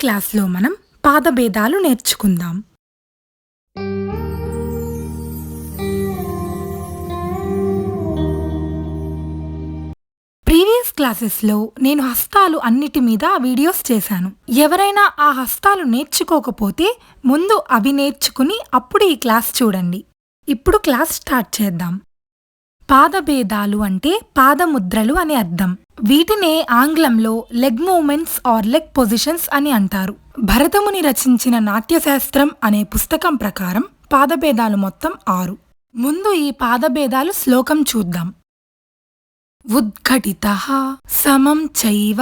క్లాస్లో మనం పాదభేదాలు నేర్చుకుందాం. ప్రీవియస్ క్లాసెస్లో నేను హస్తాలు అన్నిటి మీద వీడియోస్ చేశాను. ఎవరైనా ఆ హస్తాలు నేర్చుకోకపోతే ముందు అవి నేర్చుకుని అప్పుడు ఈ క్లాస్ చూడండి. ఇప్పుడు క్లాస్ స్టార్ట్ చేద్దాం. పాదభేదాలు అంటే పాదముద్రలు అని అర్థం. వీటినే ఆంగ్లంలో leg movements are leg positions అని అంటారు. భరతముని రచించిన నాట్యశాస్త్రం అనే పుస్తకం ప్రకారం పాదభేదాలు మొత్తం 6. ముందు ఈ పాదభేదాలు శ్లోకం చూద్దాం. ఉద్ఘటితః సమం చైవ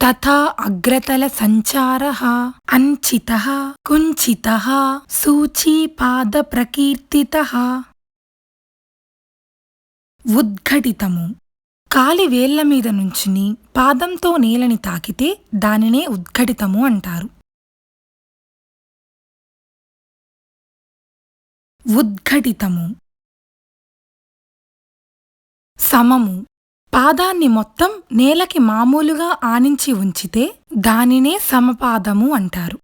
తథా అగ్రతల సంచారః అంచితః కుంచితః సూచీపాద ప్రకీర్తితః. ఉద్ఘటితము కాలి వేళ్ల మీద నుంచుని పాదంతో నేలని తాకితే దానినే ఉద్ఘటితము అంటారు. ఉద్ఘటితము. సమము పాదాన్ని మొత్తం నేలకి మామూలుగా ఆనించి ఉంచితే దానినే సమపాదము అంటారు.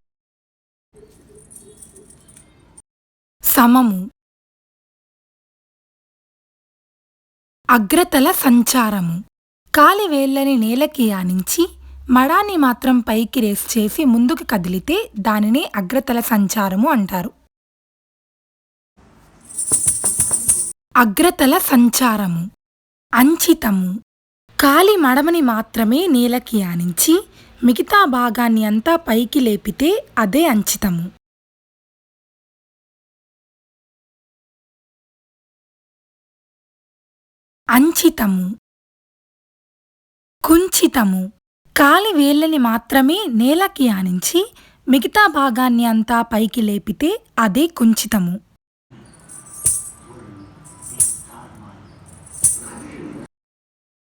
సమము. అగ్రతల సంచారము కాలి వేళ్ళని నేలకి ఆనించి మడాన్ని మాత్రం పైకి రేస్ చేసి ముందుకు కదిలితే దానినే అగ్రతల సంచారము అంటారు. అగ్రతల సంచారము. అంచితము కాలి మడమని మాత్రమే నేలకి ఆనించి మిగతా భాగాన్ని అంతా పైకి లేపితే అదే అంచితము. అంచితము. కుంచితము కాలి వేళ్ళని మాత్రమే నేలకి ఆనించి మిగతా భాగాన్ని అంతా పైకి లేపితే అదే కుంచితము.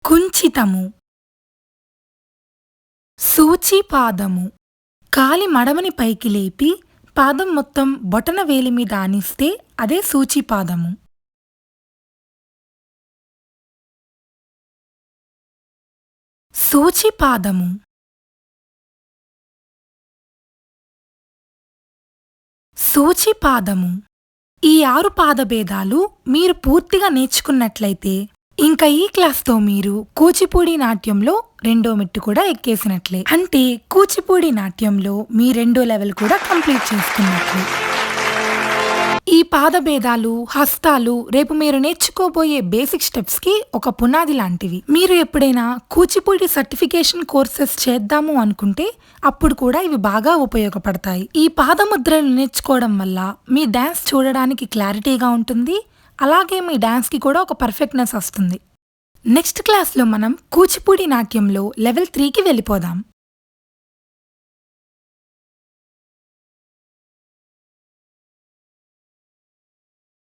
కుంచితము. సూచీపాదము కాలి మడమని పైకి లేపి పాదం మొత్తం బొటన వేలి మీద ఆనిస్తే అదే సూచీపాదము. సూచీపాదము. సూచీపాదము. ఈ 6 పాదభేదాలు మీరు పూర్తిగా నేర్చుకున్నట్లయితే ఇంకా ఈ క్లాస్తో మీరు కూచిపూడి నాట్యంలో 2వ మెట్టు కూడా ఎక్కేసినట్లే. అంటే కూచిపూడి నాట్యంలో మీ 2వ లెవెల్ కూడా కంప్లీట్ చేసుకున్నట్లే. ఈ పాదభేదాలు, హస్తాలు రేపు మీరు నేర్చుకోబోయే బేసిక్ స్టెప్స్ కి ఒక పునాది లాంటివి. మీరు ఎప్పుడైనా కూచిపూడి సర్టిఫికేషన్ కోర్సెస్ చేద్దాము అనుకుంటే అప్పుడు కూడా ఇవి బాగా ఉపయోగపడతాయి. ఈ పాదముద్రలు నేర్చుకోవడం వల్ల మీ డాన్స్ చూడడానికి క్లారిటీగా ఉంటుంది. అలాగే మీ డాన్స్కి కూడా ఒక పర్ఫెక్ట్నెస్ వస్తుంది. నెక్స్ట్ క్లాస్లో మనం కూచిపూడి నాట్యంలో లెవెల్ 3కి వెళ్ళిపోదాం.